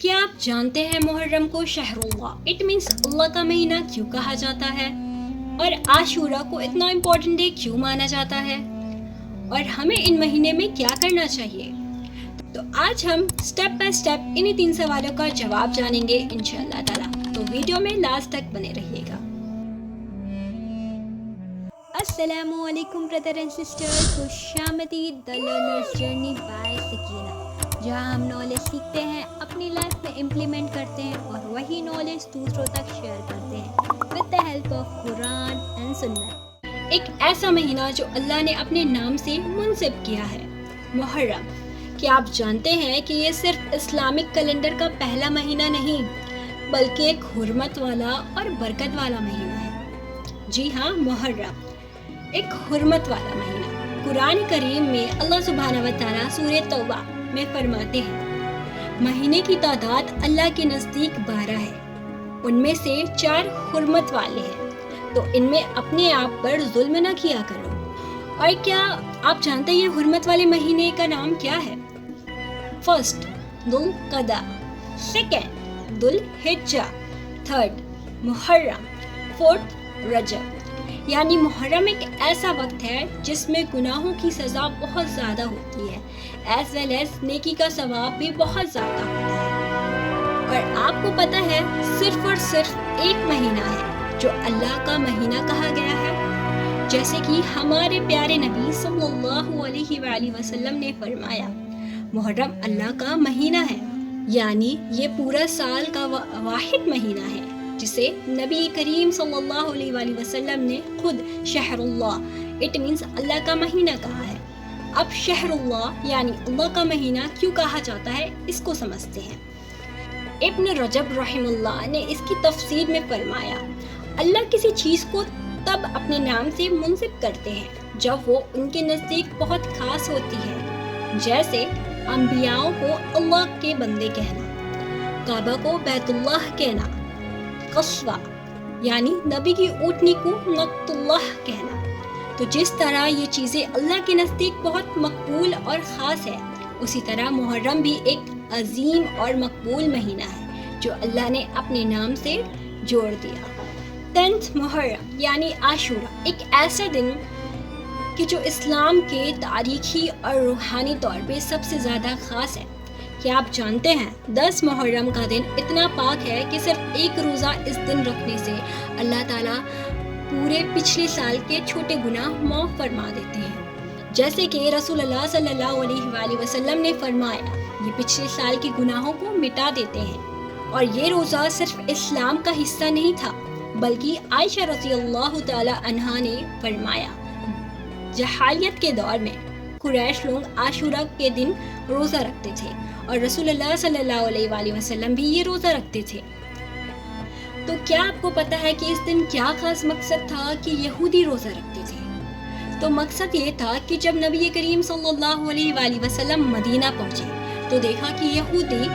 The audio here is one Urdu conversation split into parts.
کیا آپ جانتے ہیں محرم کو شہر اللہ اٹ مینس اللہ کا مہینہ کیوں کہا جاتا ہے؟ اور عاشورہ کو اتنا امپورٹنٹ ڈے کیوں مانا جاتا ہے؟ اور ہمیں ان مہینے میں کیا کرنا چاہیے؟ تو آج ہم سٹیپ بائی سٹیپ انہی 3 سوالوں کا جواب جانیں گے انشاءاللہ تعالی، تو ویڈیو میں لاسٹ تک بنے رہیے گا۔ السلام علیکم برادر اینڈ سسٹر، خوش آمدید دی لرنرز جرنی بائی سکینہ، جہاں ہم نالج سیکھتے ہیں، اپنی لائف میں امپلیمنٹ کرتے ہیں اور وہی نالج دوسروں تک شیئر کرتے ہیں with the help of Quran and سنت۔ ایک ایسا مہینہ جو اللہ نے اپنے نام سے منسب کیا ہے، محرم۔ کیا آپ جانتے ہیں کہ یہ صرف اسلامک کیلنڈر کا پہلا مہینہ نہیں بلکہ ایک حرمت والا اور برکت والا مہینہ ہے؟ جی ہاں، محرم ایک حرمت والا مہینہ۔ قرآن کریم میں اللہ سبحانہ و تعالیٰ سورہ توبہ میں فرماتے ہیں، مہینے کی تعداد اللہ کے نزدیک 12 ہے، ان میں سے 4 حرمت والے ہیں، تو ان میں اپنے آپ پر ظلم نہ کیا کرو۔ اور کیا آپ جانتے ہیں یہ حرمت والے مہینے کا نام کیا ہے؟ فرسٹ ذو القعدہ، سیکنڈ ذو الحجہ، تھرڈ محرم، فورتھ رجب۔ یعنی محرم ایک ایسا وقت ہے جس میں گناہوں کی سزا بہت زیادہ ہوتی ہے، ایز ویل ایز نیکی کا ثواب بھی بہت زیادہ ہوتا ہے۔ اور آپ کو پتہ ہے صرف اور صرف ایک مہینہ ہے جو اللہ کا مہینہ کہا گیا ہے، جیسے کہ ہمارے پیارے نبی صلی اللہ علیہ وآلہ وسلم نے فرمایا، محرم اللہ کا مہینہ ہے، یعنی یہ پورا سال کا واحد مہینہ ہے جسے نبی کریم صلی اللہ علیہ وآلہ وسلم نے خود شہر اللہ اٹ مینس اللہ کا مہینہ کہا ہے۔ اب شہر اللہ یعنی اللہ کا مہینہ کیوں کہا جاتا ہے، اس کو سمجھتے ہیں۔ ابن رجب رحم اللہ نے اس کی تفسیر میں فرمایا، اللہ کسی چیز کو تب اپنے نام سے منسب کرتے ہیں جب وہ ان کے نزدیک بہت خاص ہوتی ہے، جیسے انبیاءوں کو اللہ کے بندے کہنا، کعبہ کو بیت اللہ کہنا، قصوہ یعنی نبی کی اونٹنی کو نقت اللہ کہنا۔ تو جس طرح یہ چیزیں اللہ کے نزدیک بہت مقبول اور خاص ہے، اسی طرح محرم بھی ایک عظیم اور مقبول مہینہ ہے جو اللہ نے اپنے نام سے جوڑ دیا۔ 10 محرم یعنی عاشورہ ایک ایسا دن کہ جو اسلام کے تاریخی اور روحانی طور پہ سب سے زیادہ خاص ہے۔ کیا آپ جانتے ہیں 10 محرم کا دن اتنا پاک ہے کہ صرف ایک روزہ اس دن رکھنے سے اللہ تعالیٰ پورے پچھلے سال کے چھوٹے گناہ معاف فرما دیتے ہیں، جیسے کہ رسول اللہ صلی اللہ علیہ وآلہ وسلم نے فرمایا، یہ پچھلے سال کے گناہوں کو مٹا دیتے ہیں۔ اور یہ روزہ صرف اسلام کا حصہ نہیں تھا بلکہ عائشہ رضی اللہ تعالی عنہا نے فرمایا، جاہلیت کے دور میں قریش لوگ عاشورہ کے دن روزہ رکھتے تھے اور رسول اللہ صلی اللہ علیہ وآلہ وسلم بھی یہ روزہ رکھتے تھے۔ تو کیا آپ کو پتہ ہے کہ اس دن کیا خاص مقصد تھا کہ یہودی روزہ رکھتے تھے؟ تو مقصد یہ تھا کہ جب نبی کریم صلی اللہ علیہ وآلہ وسلم مدینہ پہنچے تو دیکھا کہ یہودی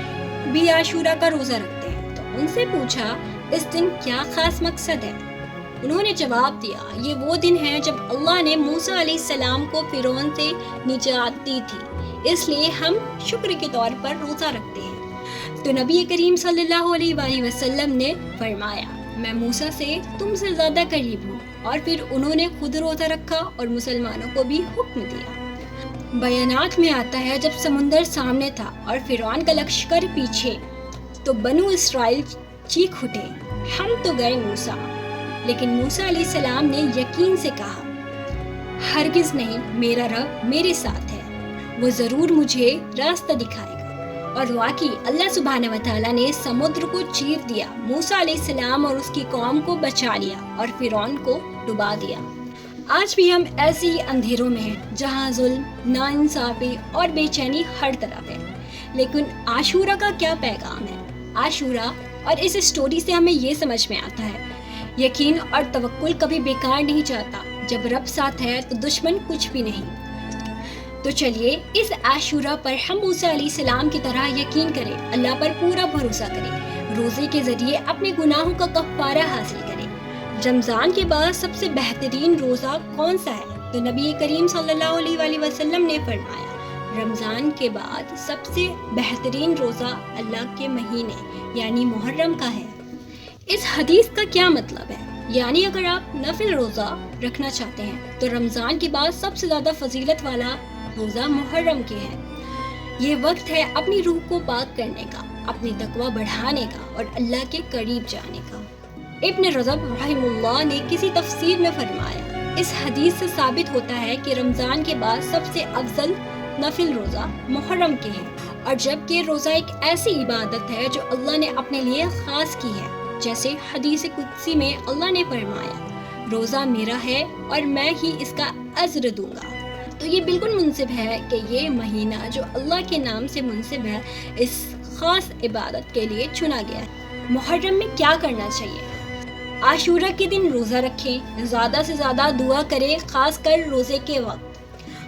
بھی عاشورہ کا روزہ رکھتے ہیں، تو ان سے پوچھا اس دن کیا خاص مقصد ہے؟ انہوں نے جواب دیا، یہ وہ دن ہے جب اللہ نے موسیٰ علیہ السلام کو فرعون سے نجات دی تھی، اس لیے ہم شکر کے طور پر روزہ رکھتے ہیں۔ تو نبی کریم صلی اللہ علیہ وآلہ وسلم نے فرمایا، میں موسیٰ سے تم سے زیادہ قریب ہوں، اور پھر انہوں نے خود روزہ رکھا اور مسلمانوں کو بھی حکم دیا۔ بیانات میں آتا ہے جب سمندر سامنے تھا اور فرعون کا لشکر پیچھے، تو بنو اسرائیل چیخ اٹھے، ہم تو گئے موسیٰ۔ لیکن موسیٰ علیہ السلام نے یقین سے کہا، ہرگز نہیں، میرا رب میرے ساتھ ہے، وہ ضرور مجھے راستہ دکھائے گا۔ اور واقعی اللہ سبحانہ و تعالیٰ نے سمندر کو چیر دیا، موسیٰ علیہ السلام اور اس کی قوم کو بچا لیا اور فرعون کو ڈبا دیا۔ آج بھی ہم ایسے ہی اندھیروں میں ہیں جہاں ظلم، ناانصافی اور بے چینی ہر طرف ہے۔ لیکن عاشورہ کا کیا پیغام ہے؟ عاشورہ اور اس اسٹوری سے ہمیں یہ سمجھ میں آتا ہے، یقین اور توکل کبھی بیکار نہیں جاتا، جب رب ساتھ ہے تو دشمن کچھ بھی نہیں۔ تو چلیے اس عاشورہ پر ہم موسیٰ علیہ السلام کی طرح یقین کریں، اللہ پر پورا بھروسہ کریں، روزے کے ذریعے اپنے گناہوں کا کفارہ حاصل کریں۔ رمضان کے بعد سب سے بہترین روزہ کون سا ہے؟ تو نبی کریم صلی اللہ علیہ وآلہ وسلم نے فرمایا، رمضان کے بعد سب سے بہترین روزہ اللہ کے مہینے یعنی محرم کا ہے۔ اس حدیث کا کیا مطلب ہے؟ یعنی اگر آپ نفل روزہ رکھنا چاہتے ہیں تو رمضان کے بعد سب سے زیادہ فضیلت والا روزہ محرم کے ہے۔ یہ وقت ہے اپنی روح کو پاک کرنے کا، اپنی تقوی بڑھانے کا اور اللہ کے قریب جانے کا۔ ابن رجب رحمہ اللہ نے کسی تفسیر میں فرمایا، اس حدیث سے ثابت ہوتا ہے کہ رمضان کے بعد سب سے افضل نفل روزہ محرم کے ہے، اور جبکہ روزہ ایک ایسی عبادت ہے جو اللہ نے اپنے لیے خاص کی ہے، جیسے حدیث قدسی میں اللہ نے فرمایا، روزہ میرا ہے اور میں ہی اس کا اجر دوں گا۔ تو یہ بالکل مناسب ہے کہ یہ مہینہ جو اللہ کے نام سے منسب ہے اس خاص عبادت کے لیے چنا گیا ہے۔ محرم میں کیا کرنا چاہیے؟ عاشورہ کے دن روزہ رکھیں، زیادہ سے زیادہ دعا کریں، خاص کر روزے کے وقت۔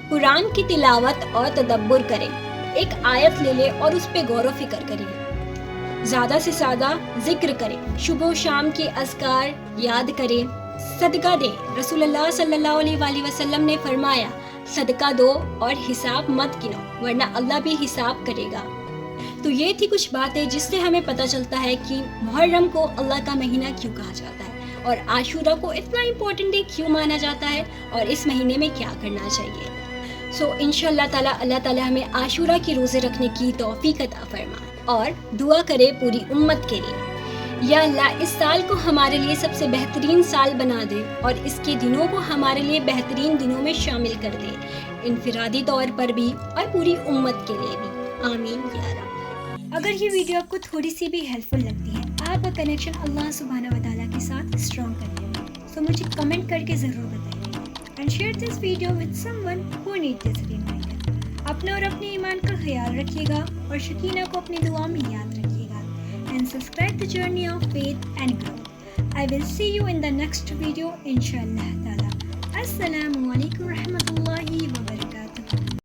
قرآن کی تلاوت اور تدبر کریں، ایک آیت لے لیں اور اس پہ غور و فکر کریں۔ زیادہ سے زیادہ ذکر کریں، صبح و شام کے اذکار یاد کریں۔ صدقہ دیں، رسول اللہ صلی اللہ علیہ وآلہ وسلم نے فرمایا، صدقہ دو اور حساب مت گنو ورنہ اللہ بھی حساب کرے گا۔ تو یہ تھی کچھ باتیں جس سے ہمیں پتہ چلتا ہے کہ محرم کو اللہ کا مہینہ کیوں کہا جاتا ہے اور عاشورہ کو اتنا امپورٹنٹ ڈے کیوں مانا جاتا ہے اور اس مہینے میں کیا کرنا چاہیے۔ سو انشاءاللہ تعالی اللہ تعالی ہمیں عاشورہ کی روزے رکھنے کی توفیق عطا فرمائے اور دعا کرے پوری امت کے لیے۔ یا اللہ اس سال کو ہمارے لیے سب سے بہترین سال بنا دے اور اس کے دنوں کو ہمارے لیے بہترین دنوں میں شامل کر دے، انفرادی طور پر بھی اور پوری امت کے لیے بھی، آمین یا رب۔ اگر یہ ویڈیو آپ کو تھوڑی سی بھی ہیلپ فل لگتی ہے، آپ کا کنیکشن اللہ سبحانہ و تعالیٰ کے ساتھ اسٹرانگ کرتے ہیں، سو مجھے کمنٹ کر کے ضرور بتائیے and share this video with someone who need this reminder. اپنے اور اپنے ایمان کا خیال رکھیے گا اور شکینہ کو اپنی دعا میں یاد رکھیے گا and subscribe the journey of faith and growth. I will see you in the next video inshallah ta'ala. Assalamu alaikum warahmatullahi